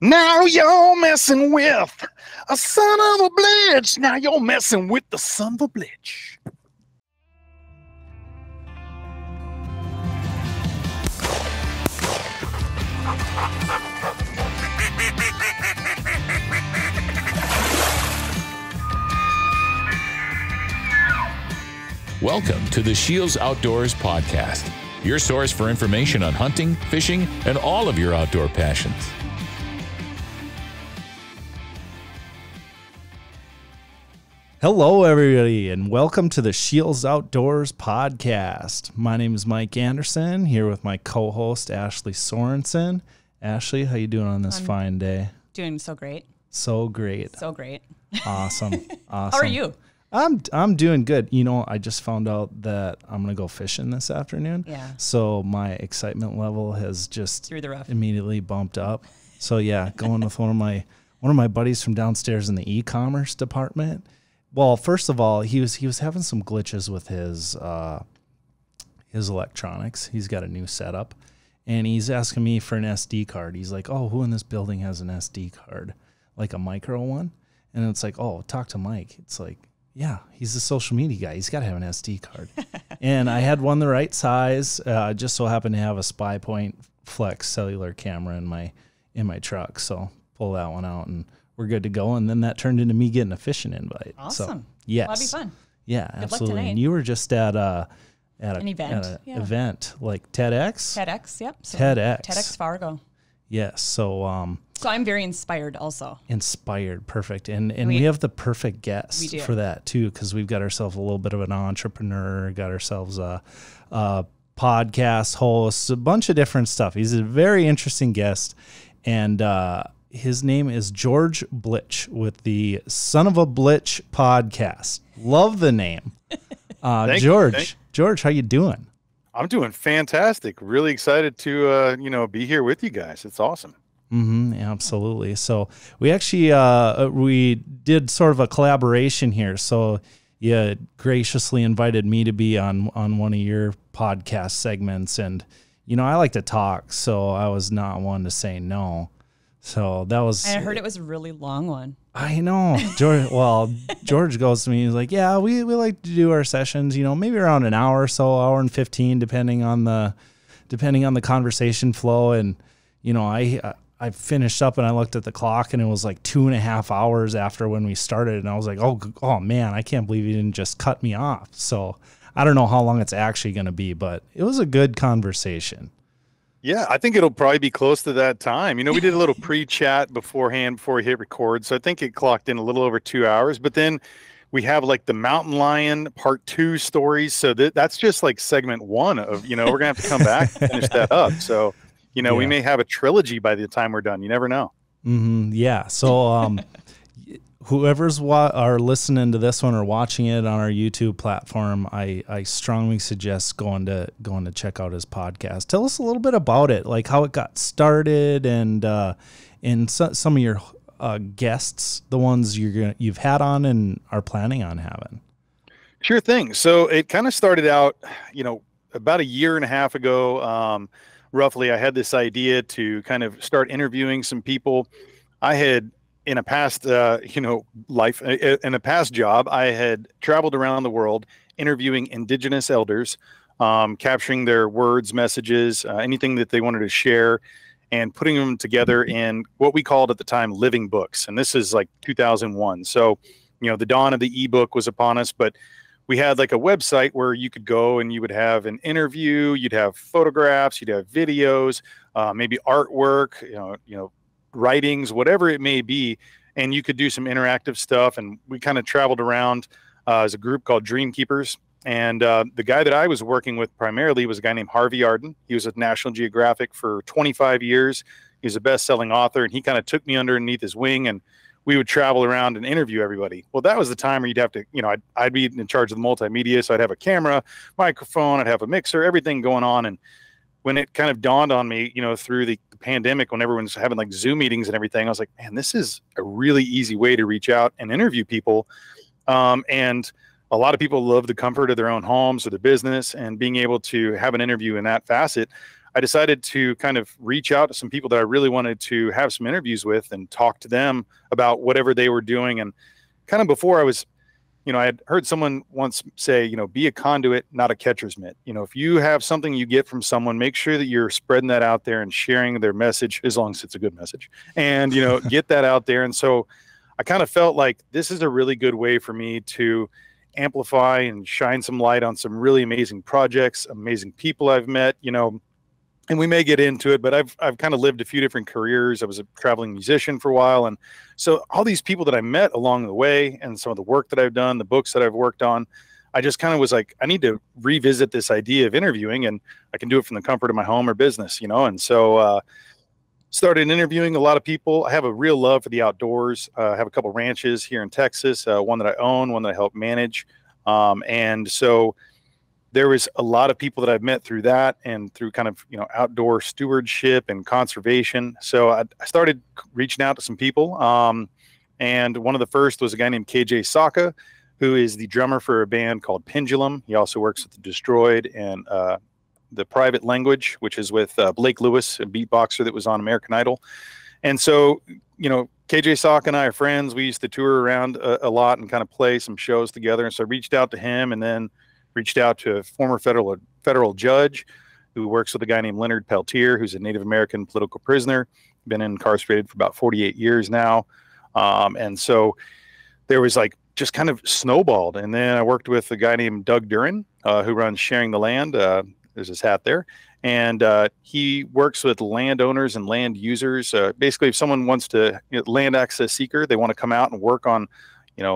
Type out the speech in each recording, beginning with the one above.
Now you're messing with a son of a Blitch. Now you're messing with the son of a Blitch. Welcome to the SCHEELS Outdoors podcast, your source for information on hunting, fishing, and all of your outdoor passions. Hello, everybody, and welcome to the SCHEELS Outdoors podcast. My name is Mike Anderson, here with my co-host, Ashley Sorensen. Ashley, how you doing on this fine day? Doing so great. So great. So great. Awesome. Awesome. How are you? I'm doing good. You know, I just found out that I'm going to go fishing this afternoon. Yeah. So my excitement level has just Through the roof. immediately bumped up. So yeah, going with one of my buddies from downstairs in the e-commerce department. Well, first of all, he was having some glitches with his electronics. He's got a new setup, and he's asking me for an SD card. He's like, "Oh, who in this building has an SD card, like a micro one?" And it's like, "Oh, talk to Mike." It's like, yeah, he's a social media guy. He's got to have an SD card. And I had one the right size. Just so happened to have a Spy Point Flex cellular camera in my truck, so pull that one out and we're good to go. And then that turned into me getting a fishing invite. Awesome. So, yes. That'd be fun. Yeah, Good luck absolutely. tonight. And you were just at an event. event like TEDx. TEDx, yep. So TEDx. TEDx Fargo. Yes. So So I'm very inspired also. inspired, perfect. And we have the perfect guest for that too, because we've got ourselves a little bit of an entrepreneur, got ourselves a podcast host, a bunch of different stuff. He's a very interesting guest, and his name is George Blitch with the Son of a Blitch podcast. Love the name. George, how you doing? I'm doing fantastic. Really excited to be here with you guys. It's awesome. Mm-hmm, absolutely. So we actually we did sort of a collaboration here. So you graciously invited me to be on one of your podcast segments, and I like to talk, so I was not one to say no. So that was. I heard it was a really long one. I know. George goes to me. He's like, "Yeah, we like to do our sessions. maybe around an hour or so, hour and 15, depending on the conversation flow." And I finished up and I looked at the clock and it was like 2.5 hours after when we started, and I was like, oh man, I can't believe you didn't just cut me off. So I don't know how long it's actually going to be, but it was a good conversation. Yeah, I think it'll probably be close to that time. We did a little pre-chat beforehand before we hit record, so I think it clocked in a little over 2 hours. But then we have like the mountain lion part 2 stories, so that's just like segment 1 of we're gonna have to come back and finish that up. So we may have a trilogy by the time we're done. You never know. Mm-hmm, yeah. So whoever's are listening to this one or watching it on our YouTube platform, I strongly suggest going to check out his podcast. Tell us a little bit about it, like how it got started, and some of your guests, the ones you've had on and are planning on having. Sure thing. So it kind of started out, about a year and a half ago. Roughly, I had this idea to kind of start interviewing some people. I had, in a past, life, in a past job, I had traveled around the world interviewing indigenous elders, capturing their words, messages, anything that they wanted to share, and putting them together in what we called at the time living books. And this is like 2001. So, the dawn of the ebook was upon us, but we had like a website where you could go and you would have an interview, you'd have photographs, you'd have videos, maybe artwork, writings, whatever it may be. And you could do some interactive stuff. And we kind of traveled around as a group called Dream Keepers. And the guy that I was working with primarily was a guy named Harvey Arden. He was at National Geographic for 25 years. He was a best-selling author, and he kind of took me underneath his wing, and we would travel around and interview everybody. Well, that was the time where you'd have to, I'd be in charge of the multimedia. So I'd have a camera, microphone, I'd have a mixer, everything going on. And when it kind of dawned on me, through the pandemic, when everyone's having like Zoom meetings and everything, I was like, man, this is a really easy way to reach out and interview people. And a lot of people love the comfort of their own homes or their business, and being able to have an interview in that facet. I decided to kind of reach out to some people that I really wanted to have some interviews with and talk to them about whatever they were doing. And kind of before I was, I had heard someone once say, be a conduit, not a catcher's mitt. If you have something you get from someone, make sure that you're spreading that out there and sharing their message, as long as it's a good message, and, get that out there. And so I kind of felt like this is a really good way for me to amplify and shine some light on some really amazing projects, amazing people I've met, and we may get into it, but I've kind of lived a few different careers. I was a traveling musician for a while. And so all these people that I met along the way and some of the work that I've done, the books that I've worked on, I just kind of was like, I need to revisit this idea of interviewing, and I can do it from the comfort of my home or business, And so started interviewing a lot of people. I have a real love for the outdoors. I have a couple ranches here in Texas, one that I own, one that I help manage. And so there was a lot of people that I've met through that and through kind of, outdoor stewardship and conservation. So I started reaching out to some people. And one of the first was a guy named KJ Saka, who is the drummer for a band called Pendulum. He also works with the Destroyed and the Private Language, which is with Blake Lewis, a beatboxer that was on American Idol. And so, KJ Saka and I are friends. We used to tour around a lot and kind of play some shows together. And so I reached out to him, and then reached out to a former federal judge who works with a guy named Leonard Peltier, who's a Native American political prisoner, been incarcerated for about 48 years now. And so there was just kind of snowballed. And then I worked with a guy named Doug Duran, who runs Sharing the Land. There's his hat there. And he works with landowners and land users. Basically, if someone wants to, land access seeker, they want to come out and work on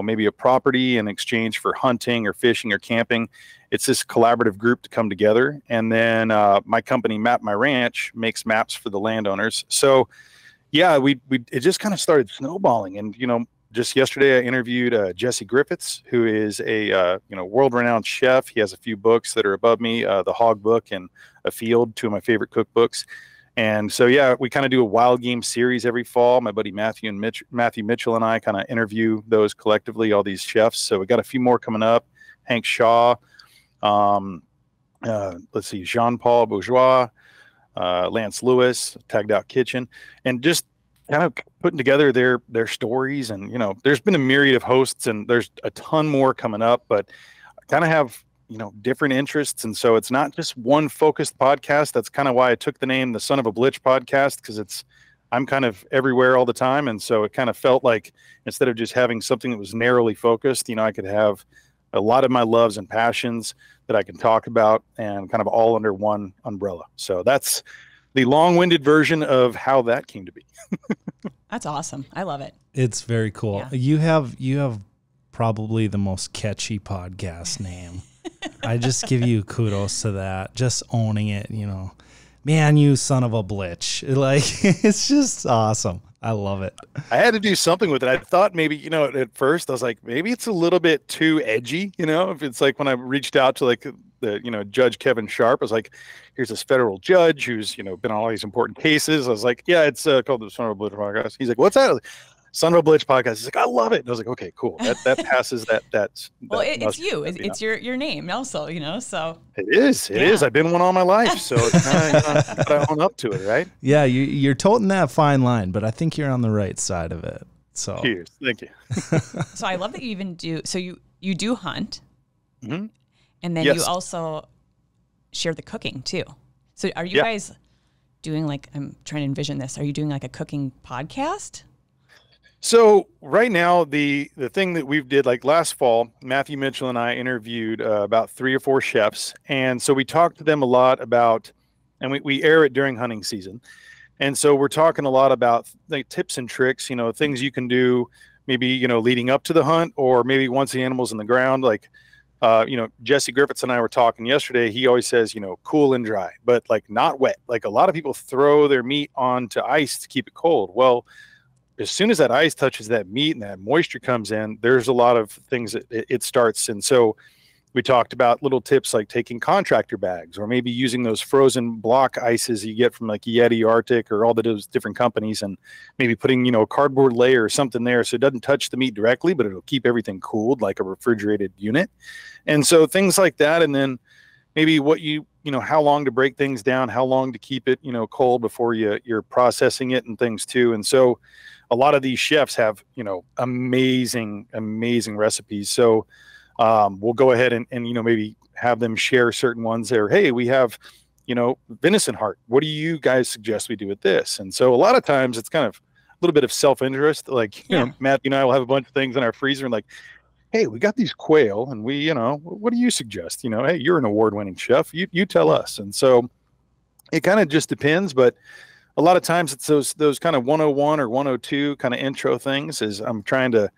maybe a property in exchange for hunting or fishing or camping. It's this collaborative group to come together. And then my company, Map My Ranch, makes maps for the landowners. So yeah, it just kind of started snowballing. And, just yesterday I interviewed Jesse Griffiths, who is a, world-renowned chef. He has a few books that are above me, The Hog Book and A Field, two of my favorite cookbooks. And so, yeah, we kind of do a wild game series every fall. My buddy Matthew Mitchell and I kind of interview those collectively, all these chefs. So we got a few more coming up. Hank Shaw, let's see, Jean-Paul Bourgeois, Lance Lewis, Tagged Out Kitchen, and just kind of putting together their stories. And, there's been a myriad of hosts, and there's a ton more coming up, but I kind of have different interests. And so it's not just one focused podcast. That's kind of why I took the name, the Son of a Blitch podcast, because I'm kind of everywhere all the time. And so it kind of felt like instead of just having something that was narrowly focused, I could have a lot of my loves and passions that I can talk about and kind of all under one umbrella. So that's the long-winded version of how that came to be. That's awesome. I love it. It's very cool. Yeah. You have probably the most catchy podcast name. I just give you kudos to that. Just owning it, man, you son of a blitch. It's just awesome. I love it. I had to do something with it. I thought maybe, at first I was like, maybe it's a little bit too edgy, if it's like when I reached out to the, Judge Kevin Sharp, I was like, here's this federal judge who's, been on all these important cases. I was like, yeah, it's called the Son of a Blitch podcast. He's like, what's that? Son of a Blitch podcast. He's like, I love it. And I was like, okay, cool. That passes that. Well, it's you. It's your name also, so. It is. I've been one all my life. So it's kind of, gotta own up to it, right? Yeah, you're toting that fine line, but I think you're on the right side of it. So. Cheers. Thank you. So I love that you even do, so you do hunt. Mm-hmm. And then you also share the cooking too. So are you guys doing I'm trying to envision this. Are you doing a cooking podcast? So right now, the thing that we did last fall, Matthew Mitchell and I interviewed about 3 or 4 chefs. And so we talked to them a lot about, and we air it during hunting season. And so we're talking a lot about tips and tricks, things you can do maybe, leading up to the hunt, or maybe once the animal's in the ground. Jesse Griffiths and I were talking yesterday. He always says, cool and dry, but not wet. A lot of people throw their meat onto ice to keep it cold. Well, as soon as that ice touches that meat and that moisture comes in, there's a lot of things that it starts. And so we talked about little tips like taking contractor bags, or maybe using those frozen block ices you get from Yeti, Arctic, or all those different companies, and maybe putting, a cardboard layer or something there so it doesn't touch the meat directly, but it'll keep everything cooled like a refrigerated unit. And so things like that. And then, maybe what how long to break things down, how long to keep it, cold before you're processing it and things too. And so a lot of these chefs have, amazing recipes. So we'll go ahead and maybe have them share certain ones there. Hey, we have, venison heart. What do you guys suggest we do with this? And so a lot of times it's kind of a little bit of self-interest. Like, Matt, and I will have a bunch of things in our freezer and like, hey, we got these quail and we, what do you suggest? Hey, you're an award-winning chef. You tell us. And so it kind of just depends, but a lot of times it's those kind of 101 or 102 kind of intro things is I'm trying to,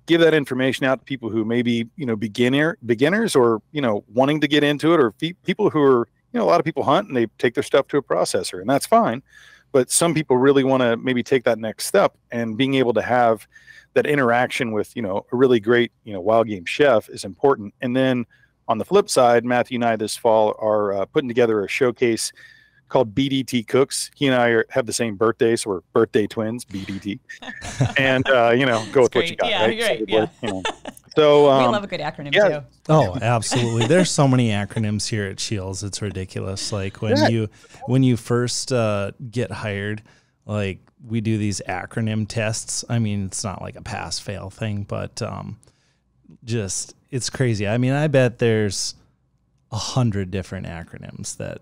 give that information out to people who may be, beginners or, wanting to get into it, or people who are, a lot of people hunt and they take their stuff to a processor, and that's fine. But some people really want to maybe take that next step, and being able to have that interaction with, a really great, wild game chef is important. And then on the flip side, Matthew and I this fall are putting together a showcase called BDT Cooks. He and I have the same birthday, so we're birthday twins, BDT. And, go with what you got, yeah, right? Right, yeah. So we love a good acronym too. Oh, absolutely. There's so many acronyms here at SCHEELS. It's ridiculous. Like when you first get hired, like we do these acronym tests. I mean, it's not like a pass fail thing, but just it's crazy. I mean, I bet there's 100 different acronyms that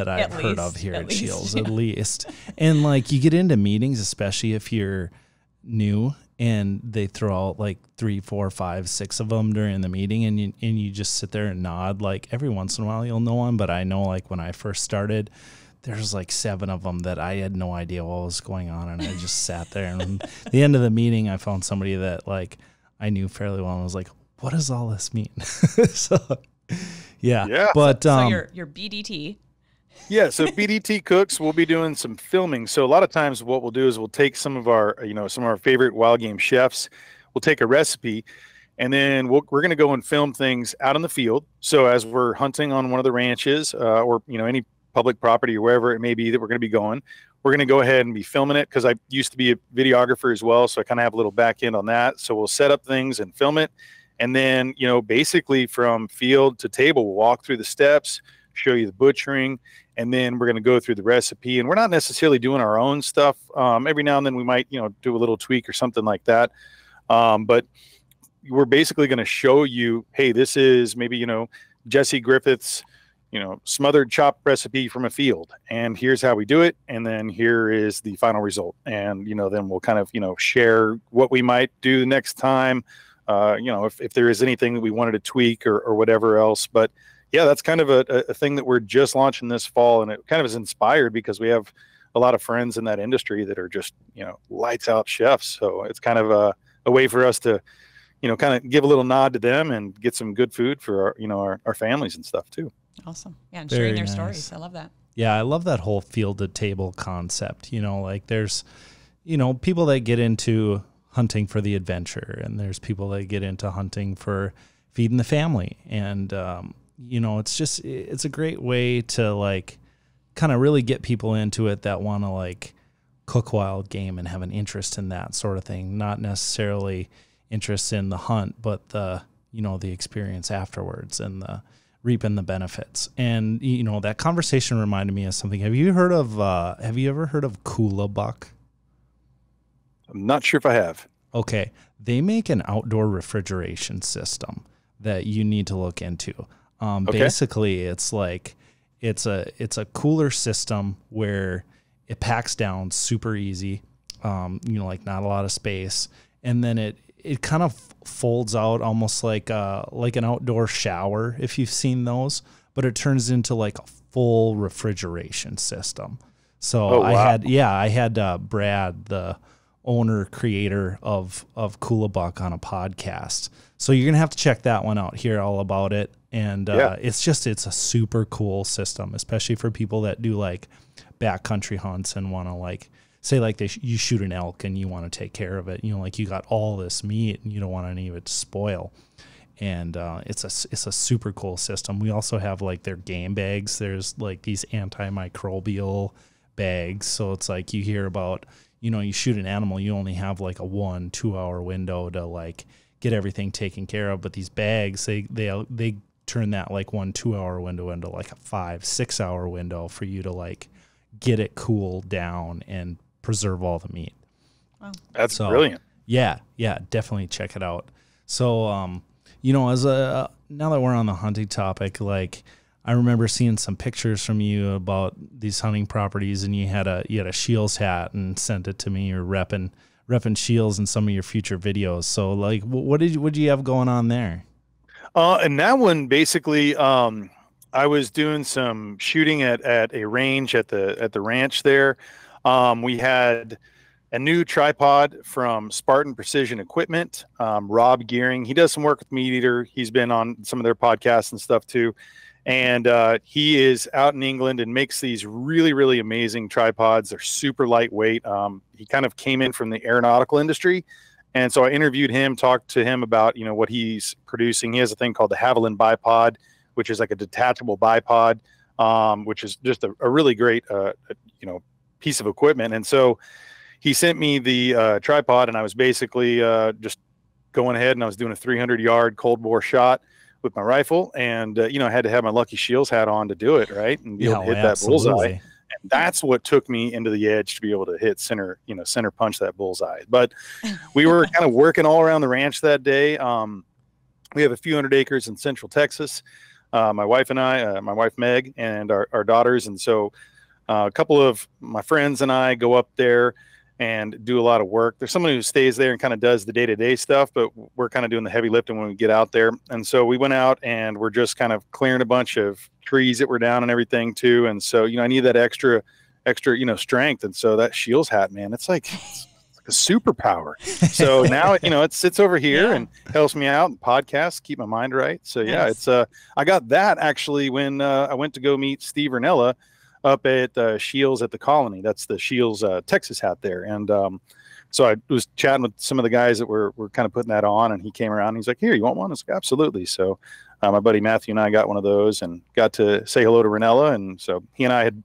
I've heard of here at SCHEELS, at least. And like you get into meetings, especially if you're new, and they throw out like 3, 4, 5, 6 of them during the meeting, and you just sit there and nod. Like every once in a while you'll know one, but I know like when I first started, there's like 7 of them that I had no idea what was going on, and I just sat there. And at the end of the meeting, I found somebody that like I knew fairly well, and was like, "What does all this mean?" So, yeah. But so your BDT. Yeah, so BDT Cooks, we'll be doing some filming. So a lot of times what we'll do is we'll take some of our favorite wild game chefs. We'll take a recipe, and then we're going to go and film things out in the field. So as we're hunting on one of the ranches or, any public property or wherever it may be that we're going to be going, we're going to go ahead and be filming it, because I used to be a videographer as well. So I kind of have a little back end on that. So we'll set up things and film it. And then, basically from field to table, we'll walk through the steps, show you the butchering, and then we're going to go through the recipe. And we're not necessarily doing our own stuff. Every now and then we might, do a little tweak or something like that. But we're basically going to show you, hey, this is maybe, Jesse Griffith's, smothered chop recipe from a field, and here's how we do it. And then here is the final result. And, then we'll kind of, share what we might do the next time, if there is anything that we wanted to tweak or whatever else. But yeah, that's kind of a thing that we're just launching this fall, and it kind of is inspired because we have a lot of friends in that industry that are just, lights out chefs. So it's kind of a way for us to, kind of give a little nod to them and get some good food for our families and stuff too. Awesome. Yeah, and sharing their stories. I love that. Yeah, I love that whole field to table concept. Like there's, people that get into hunting for the adventure, and there's people that get into hunting for feeding the family. And, it's a great way to like kind of really get people into it that want to like cook wild game and have an interest in that sort of thing. Not necessarily interest in the hunt, but the experience afterwards and the reaping the benefits. And, that conversation reminded me of something. Have you ever heard of Kula Buck? I'm not sure if I have. Okay. They make an outdoor refrigeration system that you need to look into. Basically it's like, it's a cooler system where it packs down super easy, like not a lot of space. And then it kind of folds out almost like an outdoor shower, if you've seen those, but it turns into like a full refrigeration system. So I had Brad, the owner creator of Kula Buck, on a podcast. So you're going to have to check that one out, hear all about it. And it's a super cool system, especially for people that do like backcountry hunts and want to like, say like you shoot an elk and you want to take care of it. Like you got all this meat and you don't want any of it to spoil. And it's a super cool system. We also have like their game bags. There's like these antimicrobial bags. So it's like you hear about, you shoot an animal, you only have like a 1-2 hour window to like get everything taken care of. But these bags, they turn that like 1 2-hour window into like a 5-6 hour window for you to like get it cooled down and preserve all the meat. Wow. That's brilliant. Yeah, definitely check it out. So, you know, now that we're on the hunting topic, like I remember seeing some pictures from you about these hunting properties, and you had a SCHEELS hat and sent it to me. You're repping SCHEELS in some of your future videos. So, like, what did you have going on there? And that one basically, I was doing some shooting at a range at the ranch there. We had a new tripod from Spartan Precision Equipment. Rob Gearing, he does some work with Meat Eater. He's been on some of their podcasts and stuff too. And he is out in England and makes these really, really amazing tripods. They're super lightweight. He kind of came in from the aeronautical industry. And so I interviewed him, talked to him about, you know, what he's producing. He has a thing called the Haviland bipod, which is like a detachable bipod, which is just a really great, you know, piece of equipment. And so he sent me the tripod, and I was basically just going ahead, and I was doing a 300-yard cold bore shot with my rifle, and you know, I had to have my Lucky SCHEELS hat on to do it, right, and be able to hit that bullseye. And that's what took me into the edge to be able to hit center punch that bullseye. But we were kind of working all around the ranch that day. We have a few hundred acres in Central Texas. My wife and I, my wife Meg, and our daughters, and so a couple of my friends and I go up there and do a lot of work. There's someone who stays there and kind of does the day-to-day stuff, but we're kind of doing the heavy lifting when we get out there. And so we went out and we're just kind of clearing a bunch of trees that were down and everything too. And so, you know, I need that extra, you know, strength. And so that SCHEELS hat, man, it's like a superpower. So now, you know, it sits over here and helps me out in podcasts, keep my mind right. So yeah, it's, I got that actually when I went to go meet Steve Rinella up at SCHEELS at the Colony. That's the SCHEELS Texas hat there. And so I was chatting with some of the guys that were kind of putting that on, and he came around and he's like, here, you want one? I was like, absolutely. So my buddy Matthew and I got one of those and got to say hello to Rinella. And so he and I had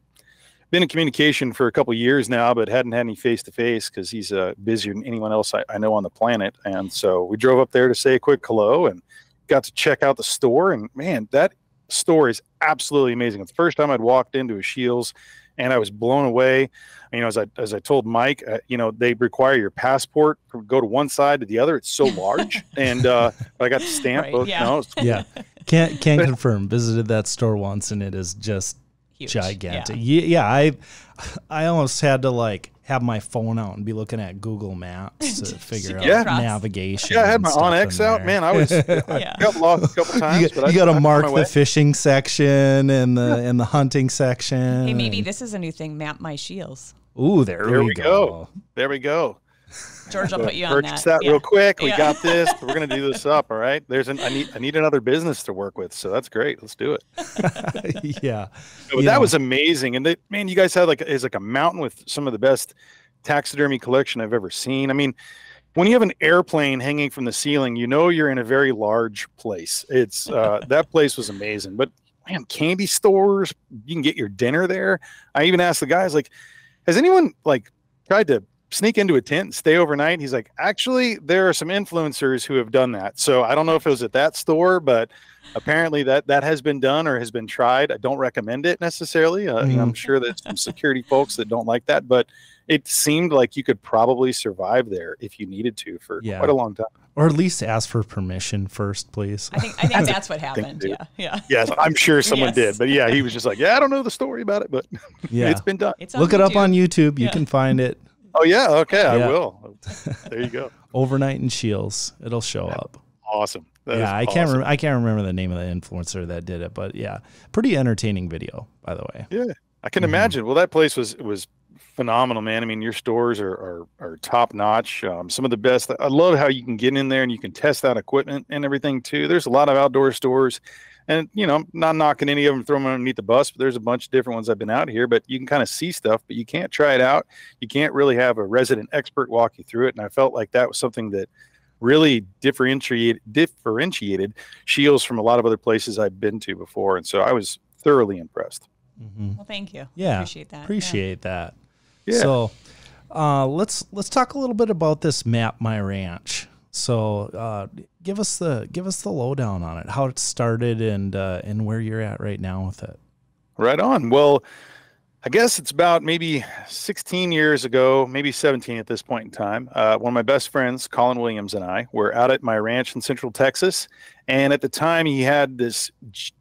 been in communication for a couple of years now, but hadn't had any face-to-face because he's busier than anyone else I know on the planet. And so we drove up there to say a quick hello and got to check out the store. And man, that store is absolutely amazing. It's the first time I'd walked into a SCHEELS, and I was blown away. You know, as I told Mike, you know, they require your passport to go to one side to the other. It's so large, and I got the stamp. Right, both, yeah. you know, Yeah, can't confirm. Visited that store once, and it is just Huge. gigantic. Yeah, I almost had to like have my phone out and be looking at Google Maps to figure out navigation. Yeah, I had my OnX out, man. I got lost a couple times. You got to mark the fishing section and the hunting section. Hey, maybe this is a new thing. Map my SCHEELS. Ooh, there we go. There we go. George, I'll put you on Purchase that. that real quick. We got this. We're gonna do this up. All right. I need another business to work with. So that's great. Let's do it. Yeah. But that was amazing. And man, you guys had like a mountain with some of the best taxidermy collection I've ever seen. I mean, when you have an airplane hanging from the ceiling, you know you're in a very large place. It's that place was amazing. But man, candy stores, you can get your dinner there. I even asked the guys, like, has anyone like tried to sneak into a tent and stay overnight? He's like, actually, there are some influencers who have done that. So I don't know if it was at that store, but apparently that has been done or has been tried. I don't recommend it necessarily. I'm sure there's some security folks that don't like that, but it seemed like you could probably survive there if you needed to for quite a long time. Or at least ask for permission first, please. I think that's what happened. Yeah. Yes, I'm sure someone did. But yeah, he was just like, yeah, I don't know the story about it, but it's been done. Look it up on YouTube. You can find it. Oh, yeah. Okay, I will. There you go. Overnight in SCHEELS. It'll show up. Awesome. I can't remember the name of the influencer that did it, but yeah, pretty entertaining video, by the way. Yeah, I can imagine. Well, that place was phenomenal, man. I mean, your stores are top notch. Some of the best. I love how you can get in there and you can test out equipment and everything too. There's a lot of outdoor stores, and you know, I'm not knocking any of them, throwing them underneath the bus, but there's a bunch of different ones I've been out here. But you can kind of see stuff, but you can't try it out. You can't really have a resident expert walk you through it. And I felt like that was something that really differentiated SCHEELS from a lot of other places I've been to before. And so I was thoroughly impressed. Mm-hmm. Well, thank you. Yeah. Appreciate that. Yeah. So let's talk a little bit about this Map My Ranch. So give us the lowdown on it, how it started, and where you're at right now with it. Right on. Well, I guess it's about maybe 16 years ago, maybe 17 at this point in time. One of my best friends, Colin Williams, and I were out at my ranch in Central Texas. And at the time, he had this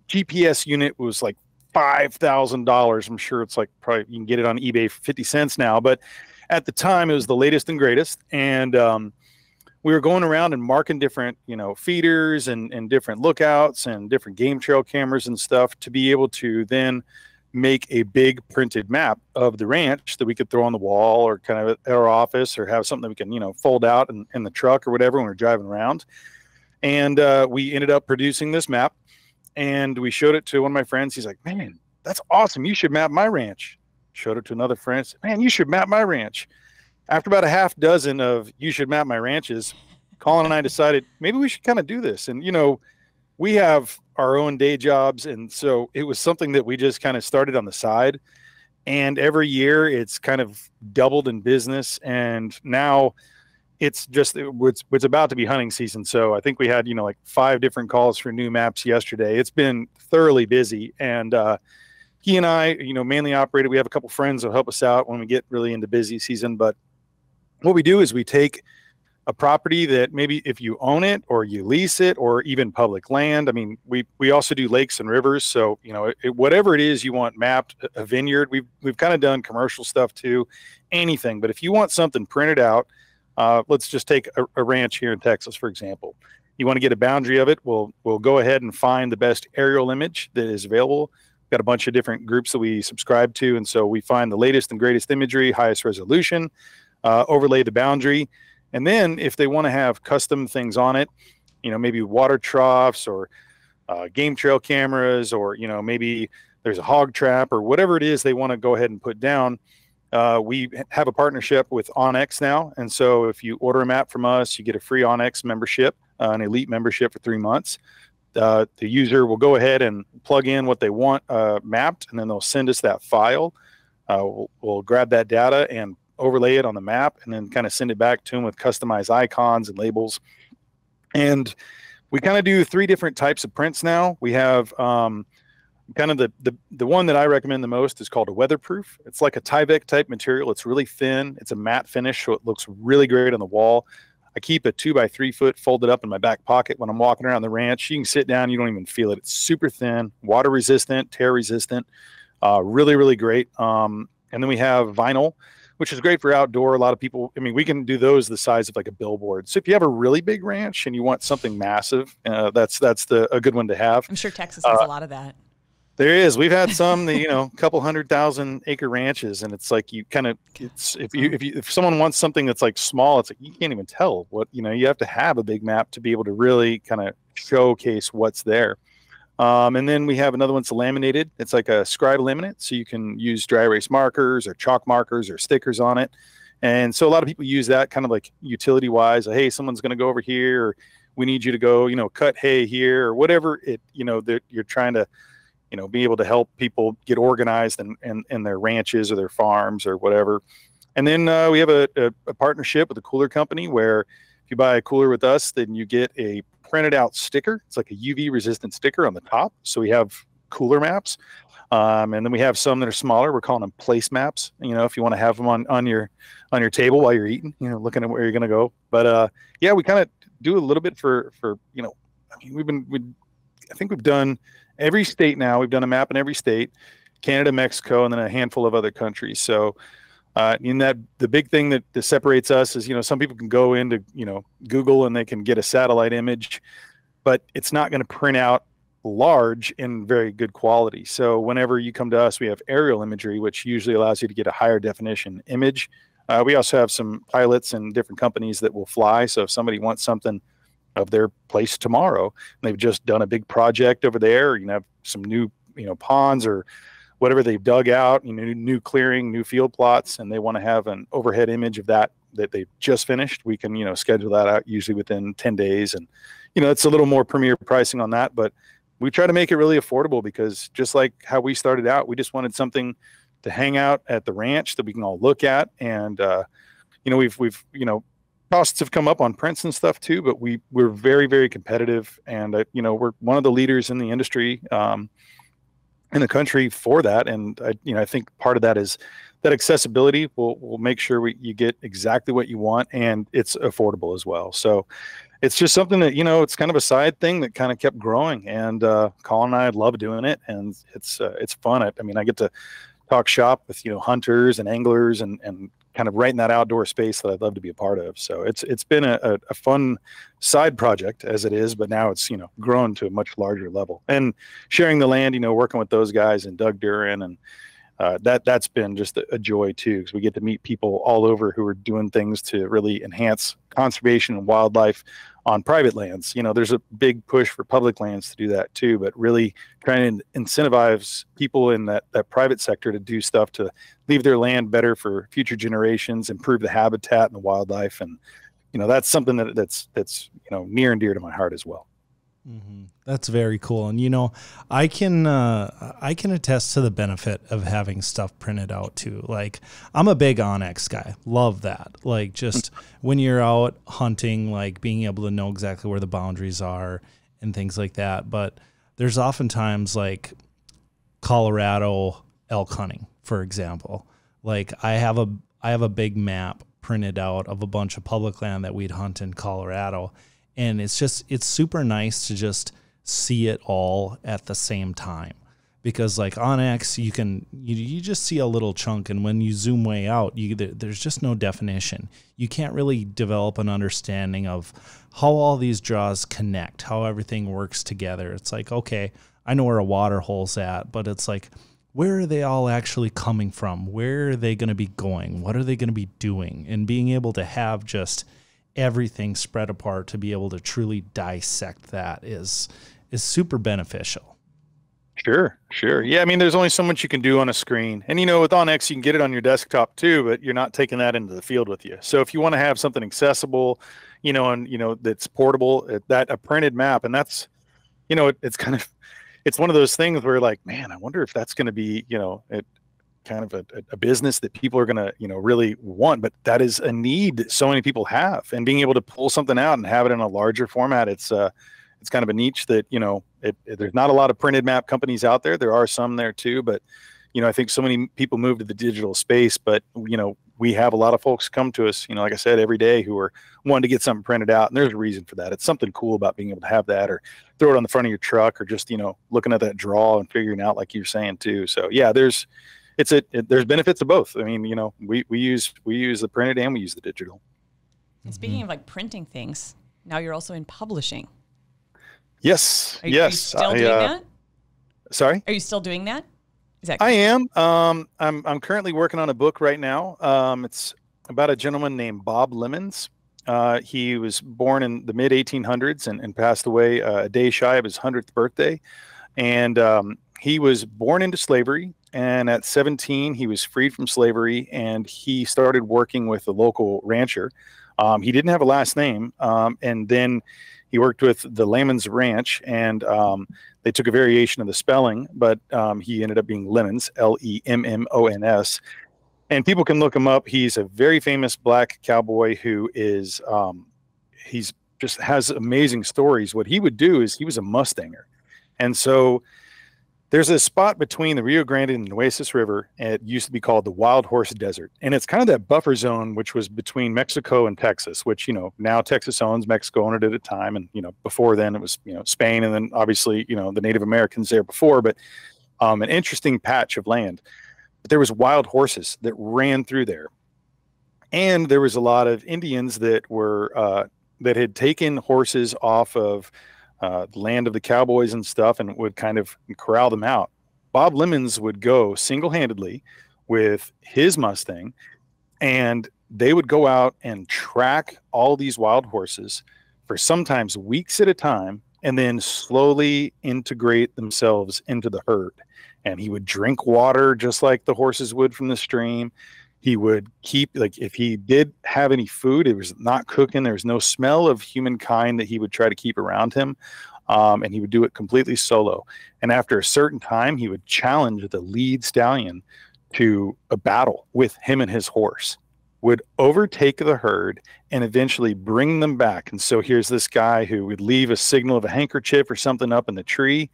GPS unit. Was like $5,000. I'm sure it's like probably you can get it on eBay for 50 cents now. But at the time, it was the latest and greatest. And we were going around and marking different, feeders and different lookouts and different game trail cameras and stuff to be able to then make a big printed map of the ranch that we could throw on the wall or kind of at our office, or have something that we can, fold out in the truck or whatever when we're driving around. And we ended up producing this map, and we showed it to one of my friends. He's like, man, that's awesome. You should map my ranch. Showed it to another friend. Said, man, you should map my ranch. After about a half dozen of you should map my ranches, Colin and I decided maybe we should kind of do this. And, we have our own day jobs. And so it was something that we just kind of started on the side. And every year it's kind of doubled in business. And now it's about to be hunting season. So I think we had, like 5 different calls for new maps yesterday. It's been thoroughly busy. And he and I, mainly operated. We have a couple friends who'll help us out when we get really into busy season. But what we do is we take a property that maybe if you own it or you lease it or even public land. I mean, we also do lakes and rivers. So, whatever it is you want mapped, a vineyard, we've kind of done commercial stuff too, anything. But if you want something printed out, let's just take a ranch here in Texas, for example. You want to get a boundary of it. We'll go ahead and find the best aerial image that is available. We've got a bunch of different groups that we subscribe to. And so we find the latest and greatest imagery, highest resolution, overlay the boundary. And then if they want to have custom things on it, maybe water troughs or game trail cameras, or, maybe there's a hog trap or whatever it is they want to go ahead and put down. We have a partnership with Onyx now. And so if you order a map from us, you get a free Onyx membership, an elite membership for 3 months. The user will go ahead and plug in what they want mapped, and then they'll send us that file. We'll grab that data and overlay it on the map, and then kind of send it back to them with customized icons and labels. And we kind of do 3 different types of prints now. We have kind of the one that I recommend the most is called a weatherproof. It's like a Tyvek type material. It's really thin. It's a matte finish, so it looks really great on the wall. I keep a 2x3 foot folded up in my back pocket when I'm walking around the ranch. You can sit down, you don't even feel it. It's super thin, water resistant, tear resistant, really, really great. And then we have vinyl, which is great for outdoor. A lot of people, we can do those the size of like a billboard. So if you have a really big ranch and you want something massive, that's a good one to have. I'm sure Texas has a lot of that. There is. We've had some, a couple 100,000 acre ranches, and it's like you kind of, if someone wants something that's like small, it's like you can't even tell what, you have to have a big map to be able to really kind of showcase what's there. And then we have another one that's laminated. It's like a scribe laminate, so you can use dry erase markers or chalk markers or stickers on it. And so a lot of people use that kind of like utility wise. Like, hey, someone's going to go over here, or we need you to go, cut hay here, or whatever it, that you're trying to, be able to help people get organized in their ranches or their farms or whatever. And then we have a partnership with a cooler company where if you buy a cooler with us, then you get a printed out sticker. It's like a UV resistant sticker on the top. So we have cooler maps. And then we have some that are smaller. We're calling them place maps. If you want to have them on your table while you're eating, looking at where you're going to go. But yeah, we kind of do a little bit for I think we've done every state now. We've done a map in every state, Canada, Mexico, and then a handful of other countries. So in that, the big thing that separates us is, some people can go into, Google and they can get a satellite image, but it's not going to print out large in very good quality. So whenever you come to us, we have aerial imagery, which usually allows you to get a higher definition image. We also have some pilots and different companies that will fly. So if somebody wants something of their place tomorrow, and they've just done a big project over there, or have some new, ponds or whatever they've dug out, new clearing, new field plots, and they want to have an overhead image of that they've just finished, we can, schedule that out usually within 10 days. And, it's a little more premier pricing on that, but we try to make it really affordable, because just like how we started out, we just wanted something to hang out at the ranch that we can all look at. And, we've costs have come up on prints and stuff too, but we're very, very competitive, and we're one of the leaders in the industry, in the country for that. And I think part of that is that accessibility will make sure you get exactly what you want, and it's affordable as well. So it's just something that, it's kind of a side thing that kind of kept growing, and Colin and I love doing it, and it's fun. I get to talk shop with, hunters and anglers, and kind of right in that outdoor space that I'd love to be a part of. So it's been a fun side project as it is, but now it's, grown to a much larger level, and sharing the land, working with those guys and Doug Duran, and that's been just a joy too, because we get to meet people all over who are doing things to really enhance conservation and wildlife on private lands. There's a big push for public lands to do that too, but really trying to incentivize people in that private sector to do stuff to leave their land better for future generations, improve the habitat and the wildlife. And, that's something that's near and dear to my heart as well. Mm-hmm. That's very cool. And, I can attest to the benefit of having stuff printed out too. Like, I'm a big Onyx guy. Love that. Like, just when you're out hunting, like being able to know exactly where the boundaries are and things like that. But there's oftentimes like Colorado elk hunting, for example. Like, I have a big map printed out of a bunch of public land that we'd hunt in Colorado. And it's super nice to just see it all at the same time, because like on X, you just see a little chunk. And when you zoom way out, there's just no definition. You can't really develop an understanding of how all these draws connect, how everything works together. It's like, okay, I know where a water hole's at, but it's like, where are they all actually coming from? Where are they going to be going? What are they going to be doing? And being able to have just everything spread apart to be able to truly dissect that is super beneficial. Sure. Yeah. There's only so much you can do on a screen, and, with OnX, you can get it on your desktop too, but you're not taking that into the field with you. So if you want to have something accessible, and, that's portable, a printed map, and that's, it's one of those things where like, man, I wonder if that's going to be, kind of a business that people are going to, really want, but that is a need that so many people have. And being able to pull something out and have it in a larger format, it's kind of a niche that, there's not a lot of printed map companies out there. There are some there too, but, I think so many people move to the digital space, but, we have a lot of folks come to us, like I said, every day, who are wanting to get something printed out. And there's a reason for that. It's something cool about being able to have that, or throw it on the front of your truck, or just, looking at that draw and figuring out, like you're saying too. So yeah, there's benefits of both. We use the printed and we use the digital. And speaking of like printing things, now you're also in publishing. Yes. Are you still doing that? Sorry? Are you still doing that? I am. I'm currently working on a book right now. It's about a gentleman named Bob Lemmons. He was born in the mid 1800s and passed away a day shy of his 100th birthday. And he was born into slavery. And at 17, he was freed from slavery, and he started working with a local rancher. He didn't have a last name. And then he worked with the Lemmons Ranch, and they took a variation of the spelling, but he ended up being Lemmons, Lemmons. And people can look him up. He's a very famous black cowboy who is, he's just has amazing stories. What he would do is he was a Mustanger. And so there's a spot between the Rio Grande and the Nueces River, and it used to be called the Wild Horse Desert. And it's kind of that buffer zone, which was between Mexico and Texas, which, now Texas owns, Mexico owned it at a time. And, before then it was, Spain, and then obviously, the Native Americans there before, but an interesting patch of land. But there was wild horses that ran through there. And there was a lot of Indians that were, that had taken horses off of the land of the cowboys and stuff, and would kind of corral them out. Bob Lemmons would go single-handedly with his Mustang, and they would go out and track all these wild horses for sometimes weeks at a time, and then slowly integrate themselves into the herd. And he would drink water just like the horses would from the stream. He would keep, like, if he did have any food, it was not cooking. There was no smell of humankind that he would try to keep around him. And he would do it completely solo. And after a certain time, he would challenge the lead stallion to a battle with him and his horse. would overtake the herd and eventually bring them back. And so here's this guy who would leave a signal of a handkerchief or something up in the tree.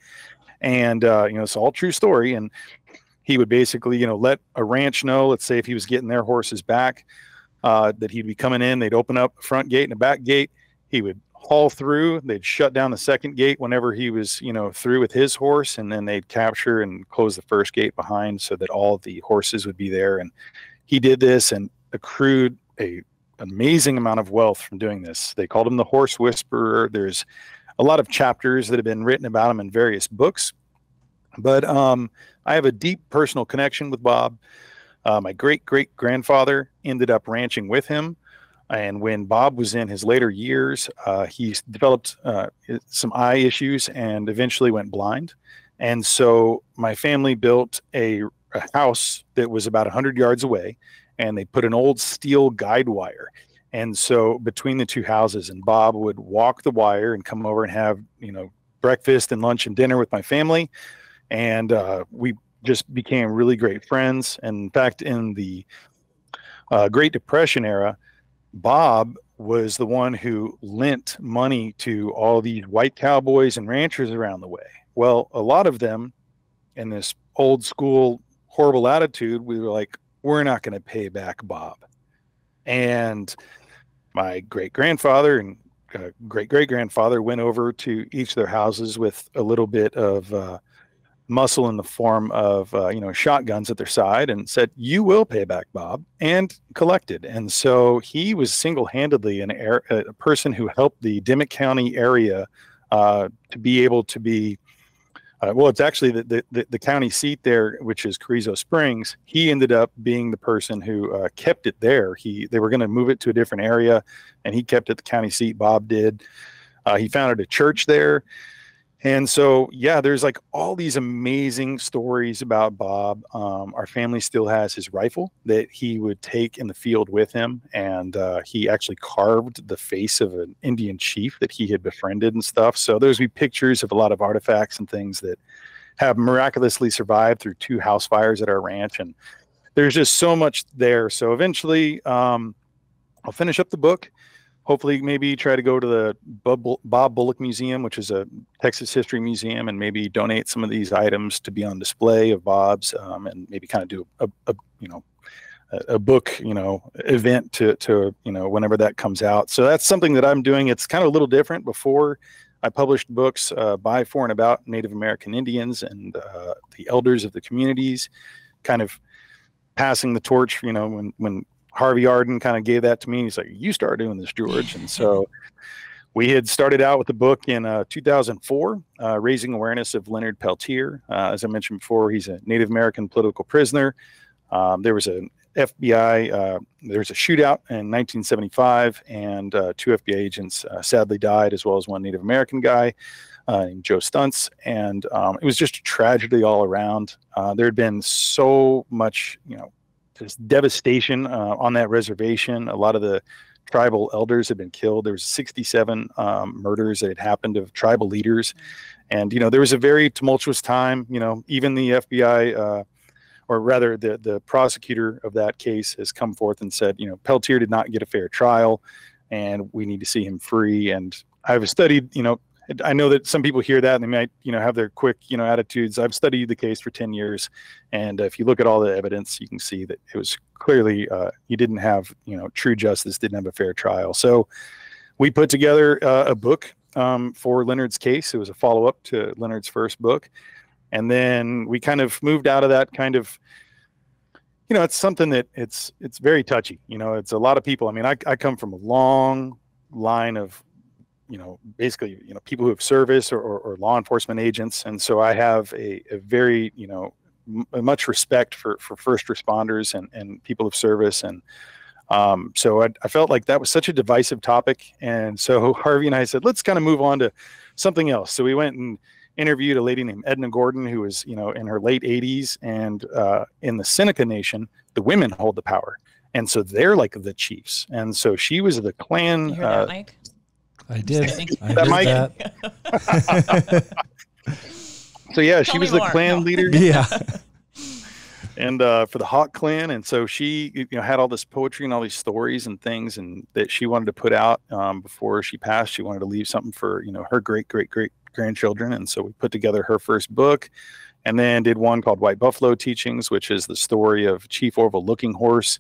And, it's all true story. And he would basically, let a ranch know, let's say if he was getting their horses back, that he'd be coming in, they'd open up a front gate and a back gate. He would haul through, they'd shut down the second gate whenever he was, through with his horse. And then they'd capture and close the first gate behind so that all the horses would be there. And he did this and accrued a amazing amount of wealth from doing this. They called him the horse whisperer. There's a lot of chapters that have been written about him in various books, but I have a deep personal connection with Bob. My great-great-grandfather ended up ranching with him, and when Bob was in his later years, he developed some eye issues and eventually went blind. And so my family built a house that was about 100 yards away, and they put an old steel guide wire. And so between the two houses, and Bob would walk the wire and come over and have, breakfast and lunch and dinner with my family. And we just became really great friends. And in fact, in the Great Depression era, Bob was the one who lent money to all these white cowboys and ranchers around the way. Well, a lot of them in this old school horrible attitude, we were like, we're not going to pay back Bob. And my great-grandfather and great-great-grandfather went over to each of their houses with a little bit of muscle in the form of, shotguns at their side and said, you will pay back Bob, and collected. And so he was single-handedly a person who helped the Dimmitt County area to be able to be, it's actually the county seat there, which is Carrizo Springs. He ended up being the person who kept it there. They were going to move it to a different area, and he kept it the county seat. Bob did. He founded a church there. And so, there's like all these amazing stories about Bob. Our family still has his rifle that he would take in the field with him. And he actually carved the face of an Indian chief that he had befriended and stuff. So there's pictures of a lot of artifacts and things that have miraculously survived through 2 house fires at our ranch. And there's just so much there. So eventually I'll finish up the book. Hopefully, maybe try to go to the Bob Bullock Museum, which is a Texas history museum, and maybe donate some of these items to be on display of Bob's, and maybe kind of do a book, event to whenever that comes out. So that's something that I'm doing. It's kind of a little different. Before, I published books by, for, and about Native American Indians and the elders of the communities, kind of passing the torch. When Harvey Arden kind of gave that to me. He's like, you start doing this, George. And so we had started out with the book in 2004, raising awareness of Leonard Peltier. As I mentioned before, he's a Native American political prisoner. There was an FBI, there was a shootout in 1975, and 2 FBI agents sadly died, as well as 1 Native American guy named Joe Stuntz. And it was just a tragedy all around. There had been so much, there's devastation on that reservation. A lot of the tribal elders had been killed. There was 67 murders that had happened of tribal leaders. And, there was a very tumultuous time. Even the FBI, or rather the prosecutor of that case, has come forth and said, Peltier did not get a fair trial and we need to see him free. And I've studied, I know that some people hear that and they might, have their quick, attitudes. I've studied the case for 10 years. And if you look at all the evidence, you can see that it was clearly, you didn't have, true justice, didn't have a fair trial. So we put together a book for Leonard's case. It was a follow-up to Leonard's first book. And then we kind of moved out of that kind of, it's something that it's very touchy. It's a lot of people. I mean, I come from a long line of, basically, people who have service or law enforcement agents. And so I have a very, much respect for first responders and people of service. And so I felt like that was such a divisive topic. And so Harvey and I said, let's kind of move on to something else. So we went and interviewed a lady named Edna Gordon, who was, in her late 80s. And in the Seneca Nation, the women hold the power. And so they're like the chiefs. And so she was the clan. You hear that, Mike? I did. I that did Mike? that. So yeah, she was the clan leader. Yeah. and for the Hawk Clan. And so she, had all this poetry and all these stories and things, and that she wanted to put out before she passed. She wanted to leave something for, her great grandchildren. And so we put together her first book, and then did one called White Buffalo Teachings, which is the story of Chief Orville Looking Horse.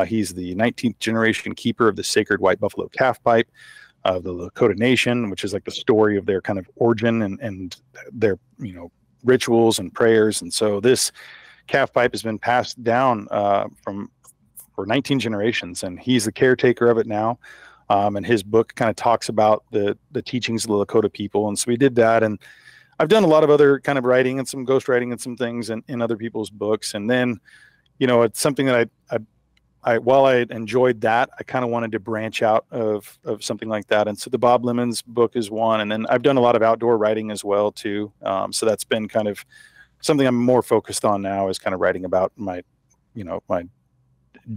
He's the 19th generation keeper of the sacred white buffalo calf pipe of the Lakota Nation, which is like the story of their kind of origin and their, rituals and prayers. And so this calf pipe has been passed down for 19 generations, and he's the caretaker of it now. And his book kind of talks about the teachings of the Lakota people. And so we did that. And I've done a lot of other kind of writing and some ghost writing and some things in other people's books. And then, it's something that while I enjoyed that, I kind of wanted to branch out of something like that. And so the Bob Lemmons book is one. And then I've done a lot of outdoor writing as well too. So that's been kind of something I'm more focused on now, is kind of writing about my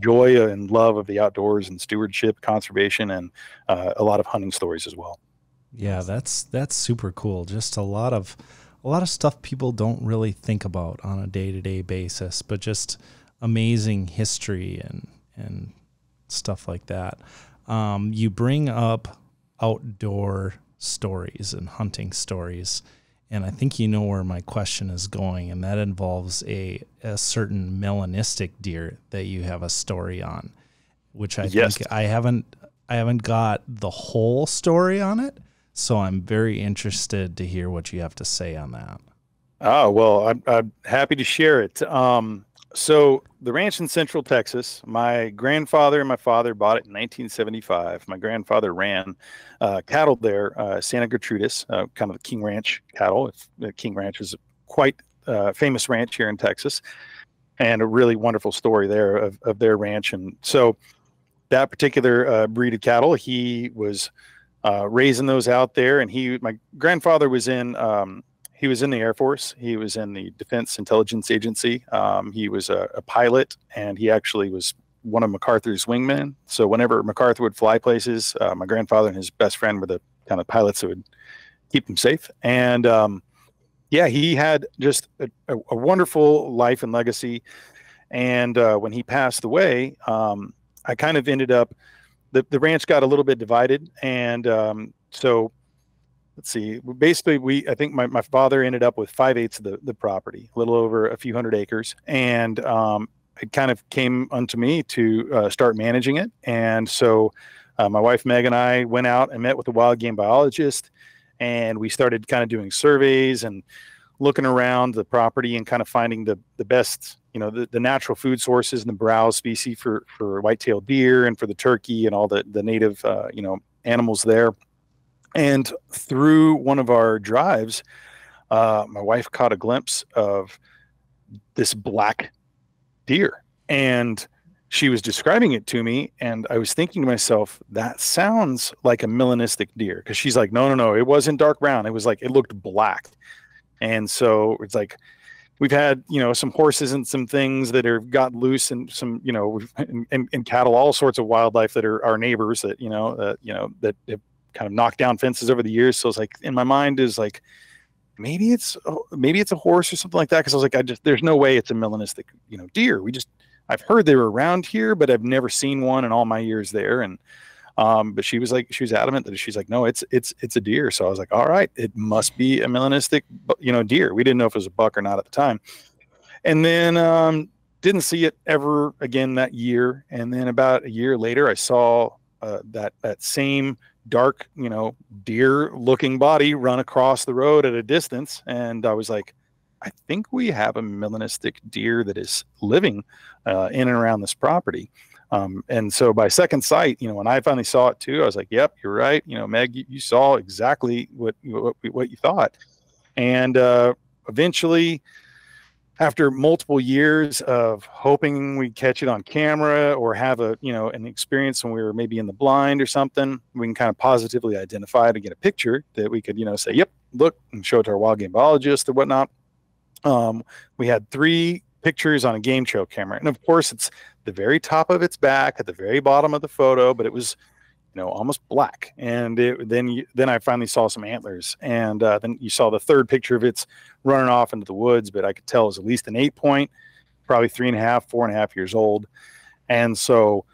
joy and love of the outdoors and stewardship, conservation, and a lot of hunting stories as well. Yeah, that's super cool. Just a lot of stuff people don't really think about on a day-to-day basis, but just amazing history and stuff like that. You bring up outdoor stories and hunting stories, and I think you know where my question is going, and that involves a certain melanistic deer that you have a story on, which I think I haven't got the whole story on it, so I'm very interested to hear what you have to say on that. Oh, well, I'm happy to share it. So the ranch in Central Texas, my grandfather and my father bought it in 1975. My grandfather ran cattle there, Santa Gertrudis, kind of the King Ranch cattle. The King Ranch is a quite famous ranch here in Texas, and a really wonderful story there of their ranch. And so that particular breed of cattle, he was raising those out there. And my grandfather was in he was in the Air Force. He was in the Defense Intelligence Agency. He was a pilot, and he actually was one of MacArthur's wingmen. So whenever MacArthur would fly places, my grandfather and his best friend were the kind of pilots that would keep him safe. And he had just a wonderful life and legacy. And when he passed away, I kind of ended up, the ranch got a little bit divided. And so let's see, basically I think my father ended up with 5/8 of the property, a little over a few hundred acres. And it kind of came unto me to start managing it. And so my wife, Meg, and I went out and met with a wild game biologist, and we started kind of doing surveys and looking around the property and kind of finding the best, the natural food sources and the browse species for whitetail deer and for the turkey and all the native, animals there. And through one of our drives, my wife caught a glimpse of this black deer, and she was describing it to me. And I was thinking to myself, that sounds like a melanistic deer. Cause she's like, no, it wasn't dark brown. It was like, it looked black. And so it's like, we've had, some horses and some things that are got loose, and some, and cattle, all sorts of wildlife that are our neighbors that, that have kind of knocked down fences over the years. So it's like, in my mind is like, maybe it's a horse or something like that. Cause I was like, there's no way it's a melanistic, deer. I've heard they were around here, but I've never seen one in all my years there. And, but she was adamant that she's like, no, it's a deer. So I was like, all right, it must be a melanistic, deer. We didn't know if it was a buck or not at the time. And then, didn't see it ever again that year. And then about a year later, I saw, that same dark, deer looking body run across the road at a distance. And I was like, I think we have a melanistic deer that is living in and around this property. And so by second sight, when I finally saw it too, I was like, yep, you're right. Meg, you saw exactly what you thought. And eventually, after multiple years of hoping we'd catch it on camera or have an experience when we were maybe in the blind or something, we can kind of positively identify to get a picture that we could, say, yep, look, and show it to our wild game biologist or whatnot. We had 3 pictures on a game trail camera. And of course, it's the very top of its back at the very bottom of the photo, but it was, almost black. And then I finally saw some antlers, and then you saw the third picture of it's running off into the woods, but I could tell it was at least an 8-point. probably 3.5, 4.5 years old. And so,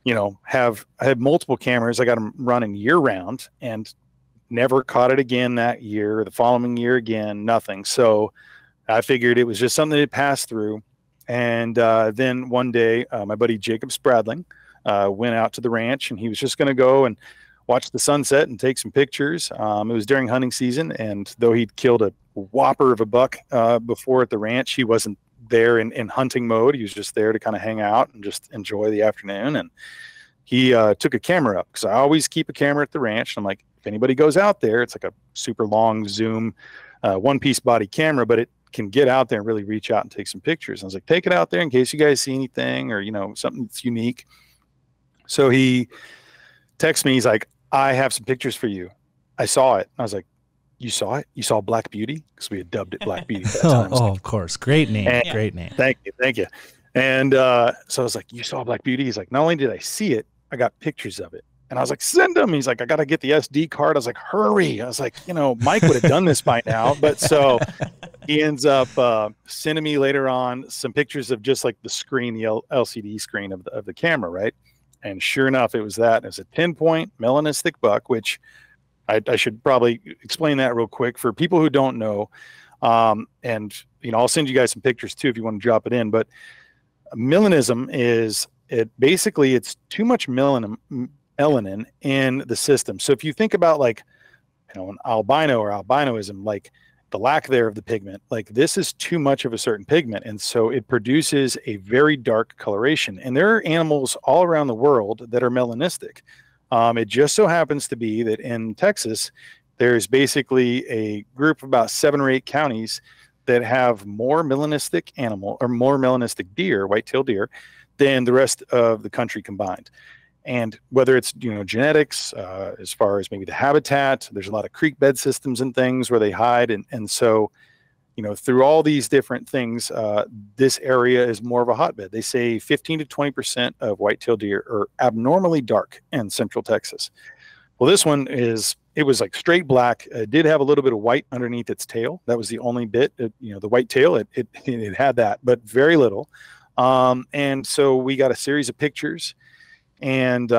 I had multiple cameras. I got them running year round and never caught it again that year, the following year again, nothing. So I figured it was just something that had passed through. And then one day, my buddy Jacob Spradling went out to the ranch, and he was just going to go and watch the sunset and take some pictures. It was during hunting season, and though he'd killed a whopper of a buck before at the ranch, he wasn't there in hunting mode. He was just there to kind of hang out and just enjoy the afternoon. And he took a camera up, because I always keep a camera at the ranch. I'm like, if anybody goes out there, it's like a super long zoom, one-piece body camera, but it can get out there and really reach out and take some pictures. And I was like, take it out there in case you guys see anything or, something that's unique. So he texts me. He's like, I have some pictures for you. I saw it. I was like, you saw it? You saw Black Beauty? Because we had dubbed it Black Beauty at that time. Of course. Great name. Great name. Thank you. And so I was like, you saw Black Beauty? He's like, not only did I see it, I got pictures of it. And I was like, send them. He's like, I got to get the SD card. I was like, hurry. I was like, Mike would have done this by now. But so he ends up sending me later on some pictures of just like the screen, the LCD screen of the camera, right? And sure enough, it was that. It was a 10-point melanistic buck, which I should probably explain that real quick for people who don't know. And, I'll send you guys some pictures too if you want to drop it in. But melanism is, it's too much melanin in the system. So if you think about like, an albino or albinoism, like the lack there of the pigment, like this is too much of a certain pigment. And so it produces a very dark coloration. And there are animals all around the world that are melanistic. It just so happens to be that in Texas, there's basically a group of about 7 or 8 counties that have more melanistic more melanistic deer, whitetail deer, than the rest of the country combined. And whether it's, genetics, as far as maybe the habitat, there's a lot of creek bed systems and things where they hide. And so, through all these different things, this area is more of a hotbed. They say 15 to 20% of whitetail deer are abnormally dark in central Texas. Well, this one it was like straight black. It did have a little bit of white underneath its tail. That was the only bit, the white tail, it had that, but very little. And so we got a series of pictures. And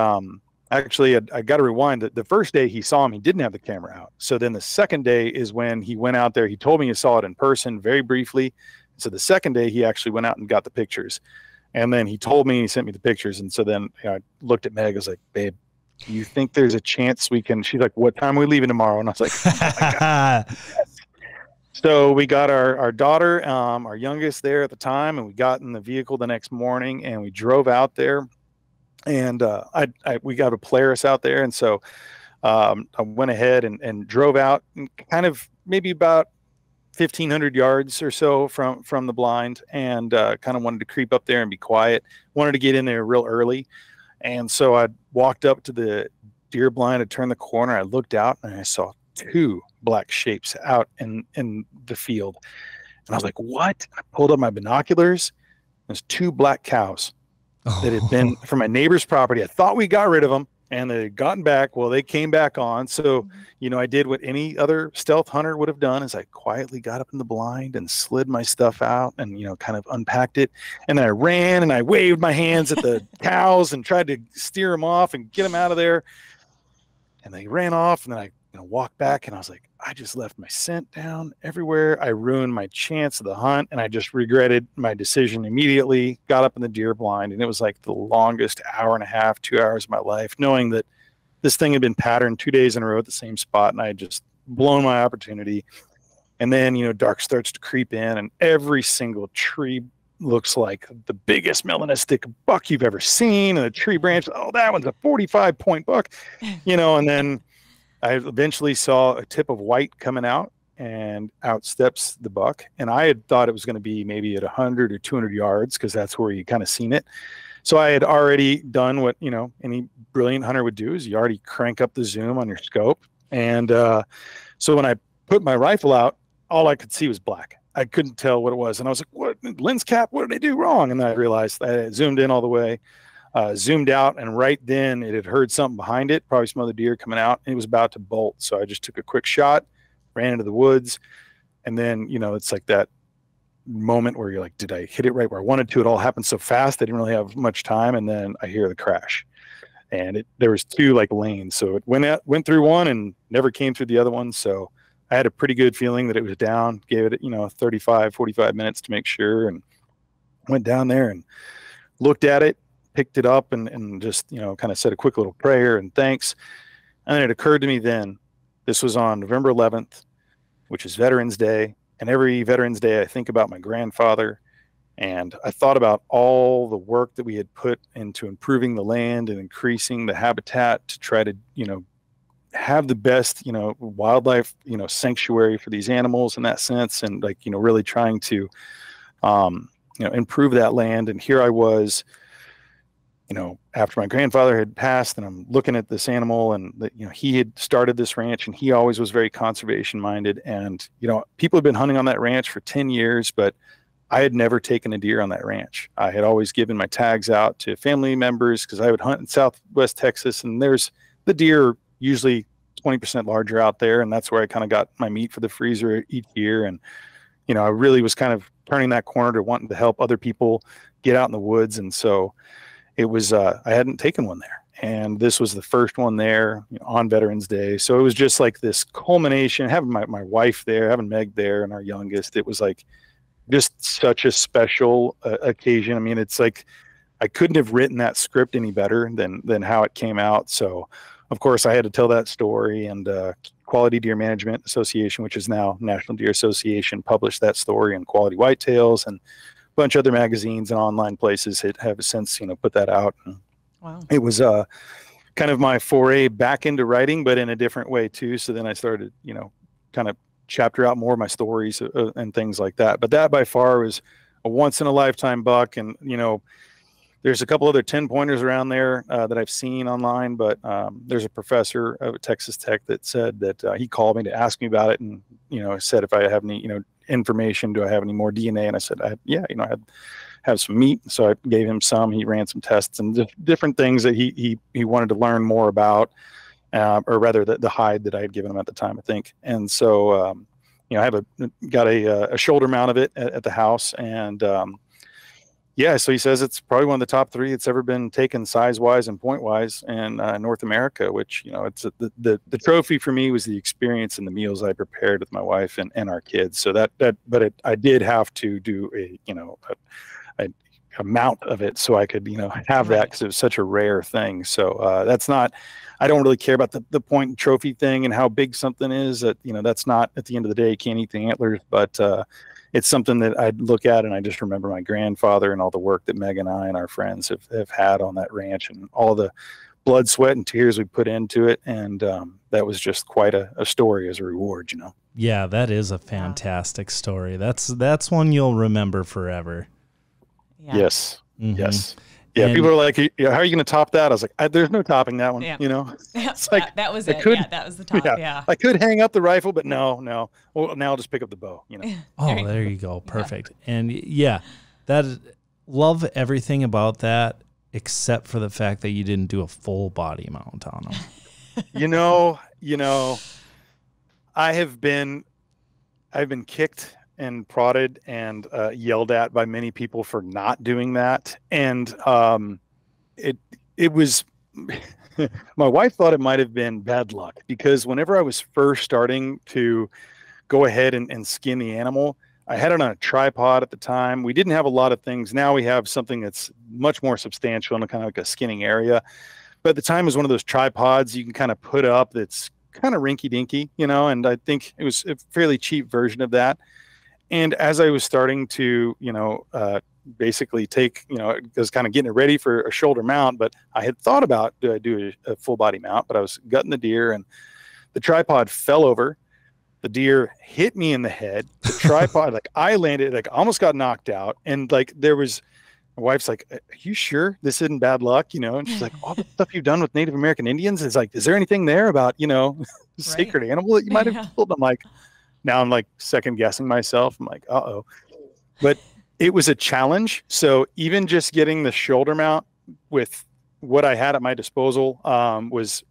actually, I got to rewind. The first day he saw him, he didn't have the camera out. So then the second day is when he went out there. He told me he saw it in person very briefly. So the second day, he actually went out and got the pictures. And then he told me, he sent me the pictures. And so then I looked at Meg. I was like, babe, do you think there's a chance we can? She's like, what time are we leaving tomorrow? And I was like, oh my God. Yes. So we got our daughter, our youngest there at the time, and we got in the vehicle the next morning and we drove out there. And we got a Polaris out there. And so I went ahead and drove out and kind of maybe about 1,500 yards or so from the blind, and kind of wanted to creep up there and be quiet. Wanted to get in there real early. And so I walked up to the deer blind. I turned the corner. I looked out and I saw 2 black shapes out in the field. And I was like, what? I pulled up my binoculars. There's 2 black cows that had been from my neighbor's property. I thought we got rid of them, and they had gotten back. Well, they came back on. So, I did what any other stealth hunter would have done, is I quietly got up in the blind and slid my stuff out and, kind of unpacked it. And then I ran and I waved my hands at the cows and tried to steer them off and get them out of there. And they ran off, and then I walked back, and I was like, I just left my scent down everywhere. I ruined my chance of the hunt, and I just regretted my decision immediately. Got up in the deer blind, and it was like the longest hour and a half, 2 hours of my life, knowing that this thing had been patterned 2 days in a row at the same spot, and I had just blown my opportunity. And then, dark starts to creep in, and every single tree looks like the biggest melanistic buck you've ever seen. And the tree branch, oh, that one's a 45-point buck, and then I eventually saw a tip of white coming out, and out steps the buck. And I had thought it was going to be maybe at 100 or 200 yards, because that's where you kind of seen it. So I had already done what, any brilliant hunter would do, is you already crank up the zoom on your scope. And so when I put my rifle out, all I could see was black. I couldn't tell what it was. And I was like, what, lens cap? What did I do wrong? And then I realized I zoomed in all the way. Zoomed out, and right then it had heard something behind it, probably some other deer coming out, and it was about to bolt. So I just took a quick shot, ran into the woods, and then, it's like that moment where you're like, did I hit it right where I wanted to? It all happened so fast. I didn't really have much time. And then I hear the crash, and there was 2 like lanes. So it went through one and never came through the other one. So I had a pretty good feeling that it was down, gave it, 35, 45 minutes to make sure, and went down there and looked at it, picked it up, and just, kind of said a quick little prayer and thanks. And then it occurred to me then, this was on November 11th, which is Veterans Day. And every Veterans Day, I think about my grandfather, and I thought about all the work that we had put into improving the land and increasing the habitat to try to, have the best, wildlife, sanctuary for these animals in that sense. And like, really trying to, improve that land. And here I was, after my grandfather had passed, and I'm looking at this animal, and he had started this ranch, and he always was very conservation minded. And, people had been hunting on that ranch for 10 years, but I had never taken a deer on that ranch. I had always given my tags out to family members because I would hunt in Southwest Texas, and there's the deer usually 20% larger out there. And that's where I kind of got my meat for the freezer each year. And, I really was kind of turning that corner to wanting to help other people get out in the woods. And so it was, I hadn't taken one there, and this was the first one there, on Veterans Day. So it was just like this culmination, having my wife there, having Meg there, and our youngest. It was like just such a special occasion. I mean, it's like I couldn't have written that script any better than how it came out. So of course I had to tell that story, and Quality Deer Management Association, which is now National Deer Association, published that story, and Quality Whitetails and bunch of other magazines and online places have since put that out. Wow. It was kind of my foray back into writing, but in a different way too. So then I started kind of chapter out more of my stories and things like that. But that by far was a once in a lifetime buck. And there's a couple other 10-pointers around there that I've seen online, but there's a professor at Texas Tech that said that he called me to ask me about it, and said if I have any information, do I have any more DNA? And I said, I have some meat. So I gave him some. He ran some tests and different things that he wanted to learn more about, or rather the hide that I had given him at the time, I think. And so I have got a shoulder mount of it at the house, and so he says it's probably one of the top 3 that's ever been taken size-wise and point-wise in North America, which, it's the trophy for me was the experience and the meals I prepared with my wife and our kids. So I did have to do a mount of it so I could, have that, because it was such a rare thing. So I don't really care about the point and trophy thing and how big something is. That's not, at the end of the day, you can't eat the antlers, but it's something that I'd look at, and I just remember my grandfather and all the work that Meg and I and our friends have had on that ranch, and all the blood, sweat, and tears we put into it. And that was just quite a story as a reward, Yeah, that is a fantastic story. That's one you'll remember forever. Yeah. Yes. Mm-hmm. Yes. Yeah, and people are like, how are you going to top that? I was like, there's no topping that one. Yeah. It's like that was it. That was the top. Yeah. I could hang up the rifle, but no. Well, now I'll just pick up the bow. Oh, there you go. Perfect. Yeah. And love everything about that, except for the fact that you didn't do a full body mount on them. I've been kicked and prodded and yelled at by many people for not doing that. And it was, my wife thought it might've been bad luck, because whenever I was first starting to go ahead and skin the animal, I had it on a tripod at the time. We didn't have a lot of things. Now we have something that's much more substantial in a kind of like a skinning area. But at the time, it was one of those tripods you can kind of put up that's kind of rinky dinky, and I think it was a fairly cheap version of that. And as I was starting to, basically take, I was kind of getting it ready for a shoulder mount, but I had thought about, do I do a full body mount? But I was gutting the deer, and the tripod fell over. The deer hit me in the head. The tripod, I landed, almost got knocked out. And my wife's like, are you sure this isn't bad luck? And she's like, all the stuff you've done with Native American Indians, is like, is there anything there about, sacred animal that you might have killed? I'm like, now I'm second guessing myself. I'm like, uh-oh. But it was a challenge. So even just getting the shoulder mount with what I had at my disposal was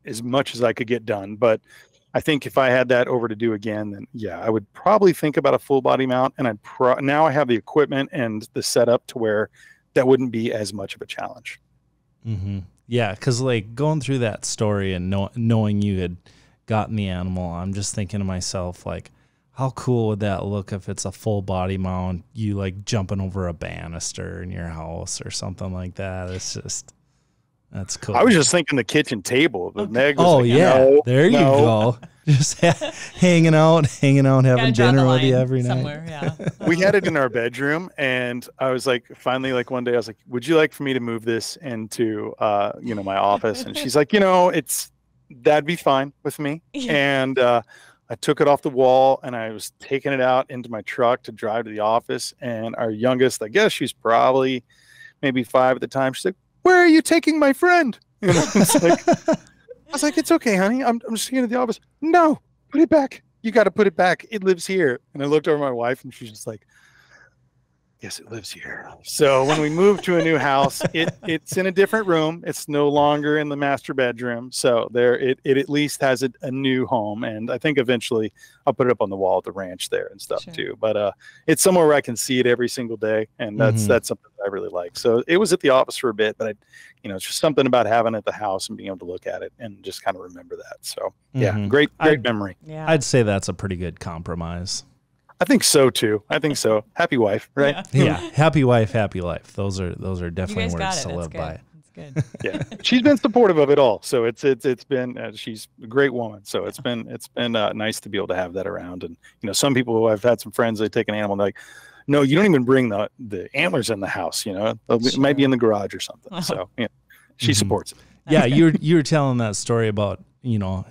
as much as I could get done. But I think if I had that over to do again, then yeah, I would probably think about a full body mount, and now I have the equipment and the setup to where that wouldn't be as much of a challenge. Mm-hmm. Yeah, because like going through that story and knowing you had gotten the animal, I'm just thinking to myself, like, how cool would that look if it's a full body mount, you like jumping over a banister in your house or something like that. It's just, that's cool. I was just thinking the kitchen table. The Meg was oh like, yeah, no, there you go. Just hanging out, having dinner with you every night. Yeah. We had it in our bedroom, and I was like, finally, like one day, I was like, "Would you like for me to move this into, my office?" And she's like, that'd be fine with me. And I took it off the wall, and I was taking it out into my truck to drive to the office. And our youngest, I guess she's probably maybe 5 at the time. She's like, "Where are you taking my friend?" It's like. I was like, "It's okay, honey. I'm just going to the office." "No, put it back. You got to put it back. It lives here." And I looked over at my wife, and she's just like, "Yes, it lives here." So when we moved to a new house, it's in a different room. It's no longer in the master bedroom. So it at least has a new home. And I think eventually I'll put it up on the wall at the ranch there and stuff too. But it's somewhere where I can see it every single day. And that's something that I really like. So it was at the office for a bit, but it's just something about having it at the house and being able to look at it and just kind of remember that. So yeah, great memory. Yeah. I'd say that's a pretty good compromise. I think so too. I think so. Happy wife, right? Yeah. Happy wife, happy life. Those are definitely words to live by. That's good. Yeah, she's been supportive of it all. So it's been she's a great woman. So it's been nice to be able to have that around. And some people, I've had some friends, they take an animal and they're like, "No, you don't even bring the antlers in the house. It might be in the garage or something." So she supports it. Yeah, you were telling that story about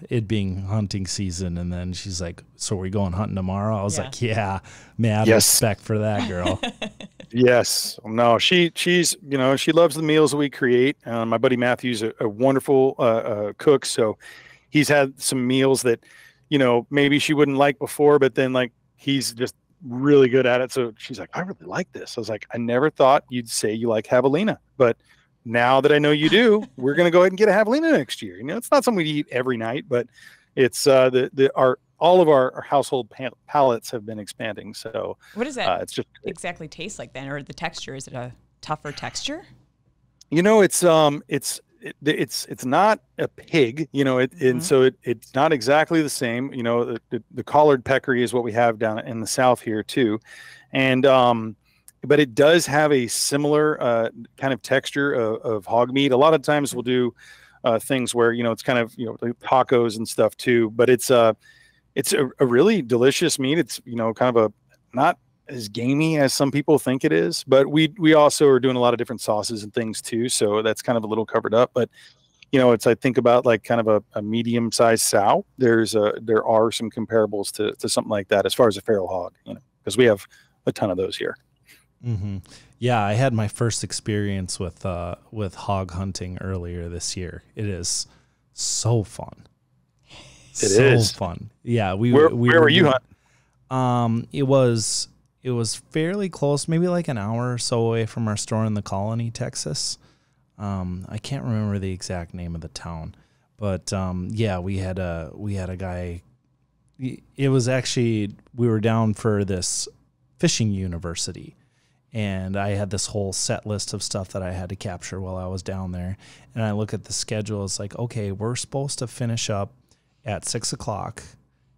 it being hunting season, and then she's like, "So we're going hunting tomorrow?" I was like, "Yeah, mad respect for that girl." Yes, no, she's she loves the meals that we create. My buddy Matthew's a wonderful cook, so he's had some meals that maybe she wouldn't like before, but then like he's just really good at it. So she's like, "I really like this." I was like, "I never thought you'd say you like javelina, but now that I know you do, we're going to go ahead and get a javelina next year." It's not something we eat every night, but it's all of our household palates have been expanding. So what does that it's just exactly taste like then, or the texture? Is it a tougher texture? It's not a pig, and so it's not exactly the same. The collared peccary is what we have down in the South here too, and but it does have a similar kind of texture of hog meat. A lot of times we'll do things where it's kind of like tacos and stuff too. But it's a really delicious meat. It's kind of a not as gamey as some people think it is. But we also are doing a lot of different sauces and things too. So that's kind of a little covered up. But I think about like kind of a medium sized sow. There are some comparables to something like that as far as a feral hog. Because we have a ton of those here. Mm-hmm. Yeah, I had my first experience with hog hunting earlier this year. It is so fun. It is fun. Yeah, where were you hunting? It was fairly close, maybe like an hour or so away from our store in the Colony, Texas. I can't remember the exact name of the town, but yeah, we had a guy. It was actually, we were down for this fishing university. And I had this whole set list of stuff that I had to capture while I was down there. And I look at the schedule. It's like, okay, we're supposed to finish up at 6:00.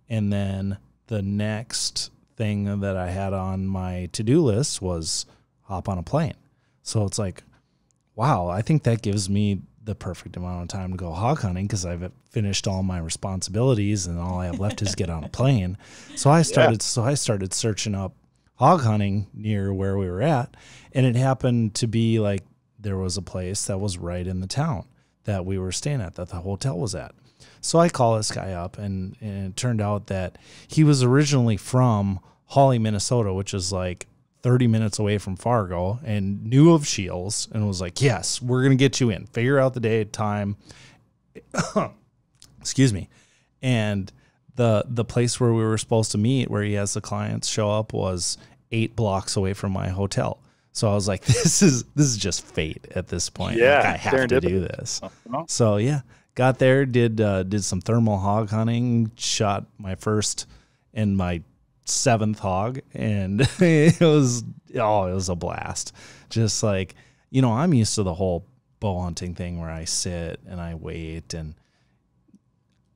And then the next thing that I had on my to-do list was hop on a plane. So it's like, wow, I think that gives me the perfect amount of time to go hog hunting because I've finished all my responsibilities and all I have left is get on a plane. So I started searching up hog hunting near where we were at, and it happened to be like there was a place that was right in the town that we were staying at, that the hotel was at. So I call this guy up, and it turned out that he was originally from Hawley, Minnesota, which is like 30 minutes away from Fargo, and knew of SCHEELS and was like, "Yes, we're going to get you in. Figure out the day, time." Excuse me. And the place where we were supposed to meet, where he has the clients show up, was 8 blocks away from my hotel. So I was like, this is just fate at this point. Yeah, like, I have to do this. So yeah, got there, did some thermal hog hunting, shot my first and my 7th hog, and it was a blast. Just like, you know, I'm used to the whole bow hunting thing where I sit and I wait, and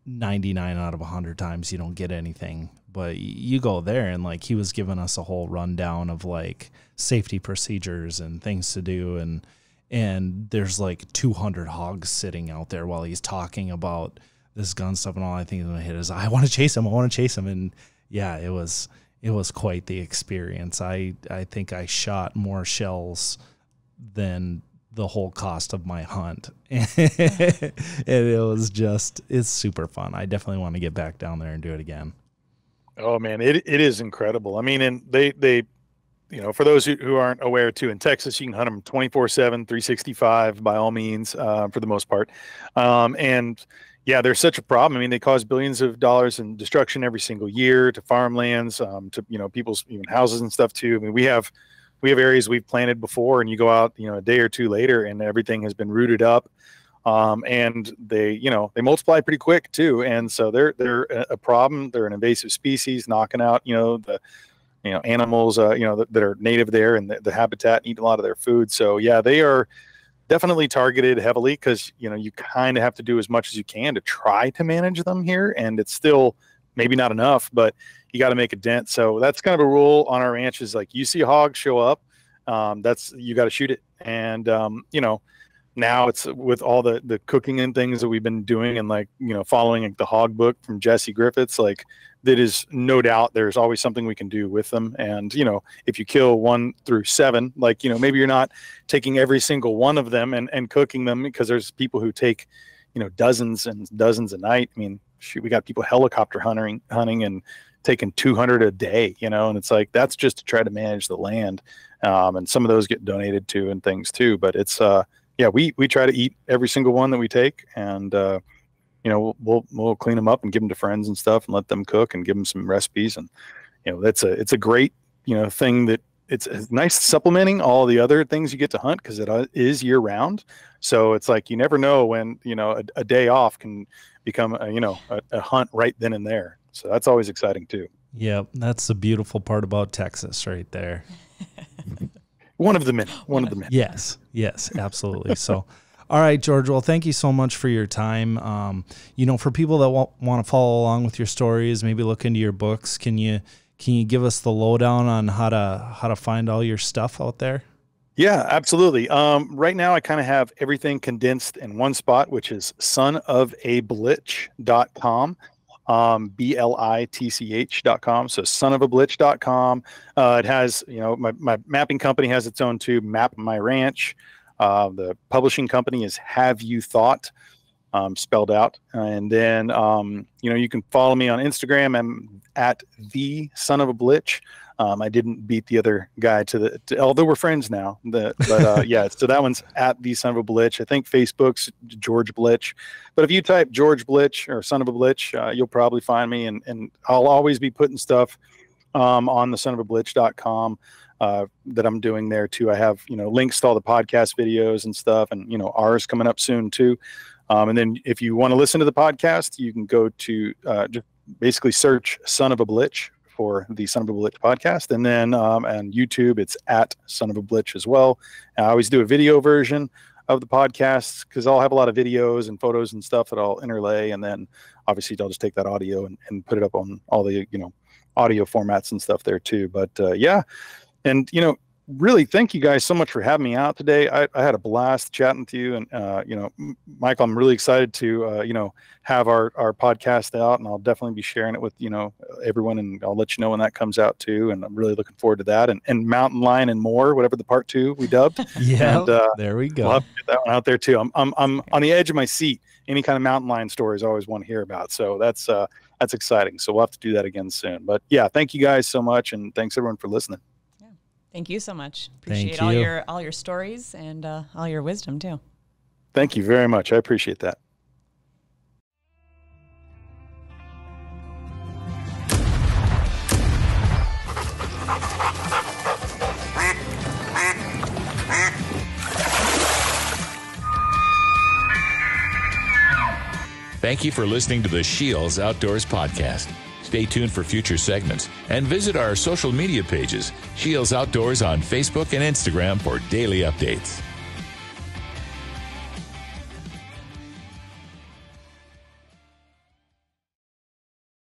99 out of 100 times you don't get anything. But you go there, and like, he was giving us a whole rundown of like safety procedures and things to do, and there's like 200 hogs sitting out there while he's talking about this gun stuff, and all I think in my head is, I want to chase him, and yeah, it was quite the experience. I think I shot more shells than the whole cost of my hunt. And it's super fun. I definitely want to get back down there and do it again. Oh man, it is incredible. I mean, and they, you know, for those who aren't aware too, in Texas, you can hunt them 24/7, 365 by all means, for the most part. And yeah, they're such a problem. I mean, they cause billions of dollars in destruction every single year to farmlands, to, you know, people's even houses and stuff too. I mean, we have areas we've planted before, and you go out, you know, a day or two later and everything has been rooted up. And they, you know, they multiply pretty quick too. And so they're a problem. They're an invasive species, knocking out, you know, the, you know, animals, you know, that are native there, and the habitat, eat a lot of their food. So yeah, they are definitely targeted heavily, because, you know, you kind of have to do as much as you can to try to manage them here. And it's still maybe not enough, but you got to make a dent. So that's kind of a rule on our ranch, is like, you see a hog show up, you got to shoot it. And, you know, now it's with all the cooking and things that we've been doing, and like, you know, following like the hog book from Jesse Griffiths, like, that is no doubt there's always something we can do with them. And, you know, if you kill 1 through 7, like, you know, maybe you're not taking every single one of them and cooking them, because there's people who take, you know, dozens and dozens a night. I mean, shoot, we got people helicopter hunting and taking 200 a day, you know, and it's like, that's just to try to manage the land. And some of those get donated to and things too, but it's, yeah, we try to eat every single one that we take, and, you know, we'll clean them up and give them to friends and stuff, and let them cook and give them some recipes. And, you know, it's a great, you know, thing that it's nice supplementing all the other things you get to hunt, because it is year round. So it's like, you never know when, you know, a day off can become a, you know, a hunt right then and there. So that's always exciting too. Yep. That's the beautiful part about Texas right there. One of the many. Yes, absolutely. So, all right, George, well, thank you so much for your time. You know, for people that want to follow along with your stories, maybe look into your books, can you give us the lowdown on how to find all your stuff out there? Yeah, absolutely. Right now I kind of have everything condensed in one spot, which is sonofablitch.com. blitch.com. So sonofablitch.com. It has, you know, my mapping company has its own too, Map My Ranch. The publishing company is Have You Thought, spelled out. And then, you know, you can follow me on Instagram. I'm at the Son of a Blitch. I didn't beat the other guy to although we're friends now, but yeah, so that one's at the Son of a Blitch. I think Facebook's George Blitch, but if you type George Blitch or Son of a Blitch, you'll probably find me, and I'll always be putting stuff, on the sonofablitch.com, that I'm doing there too. I have, you know, links to all the podcast videos and stuff, and, you know, ours coming up soon too. And then if you want to listen to the podcast, you can go to, just basically search Son of a Blitch for the Son of a Blitch podcast. And then on YouTube, it's at Son of a Blitch as well. I always do a video version of the podcast, because I'll have a lot of videos and photos and stuff that I'll interlay. And then obviously I'll just take that audio and put it up on all the, you know, audio formats and stuff there too. But yeah. And, you know, really thank you guys so much for having me out today. I had a blast chatting with you, and, you know, Michael, I'm really excited to, you know, have our podcast out, and I'll definitely be sharing it with, you know, everyone, and I'll let you know when that comes out too. And I'm really looking forward to that, and Mountain Lion and More, whatever the part 2 we dubbed. Yeah. And, there we go. We'll have to get that one out there too. I'm on the edge of my seat. Any kind of mountain lion stories I always want to hear about. So that's exciting. So we'll have to do that again soon. But yeah, thank you guys so much. And thanks everyone for listening. Thank you so much. Appreciate all your stories and all your wisdom too. Thank you very much. I appreciate that. Thank you for listening to the SCHEELS Outdoors podcast. Stay tuned for future segments and visit our social media pages, SCHEELS Outdoors on Facebook and Instagram for daily updates.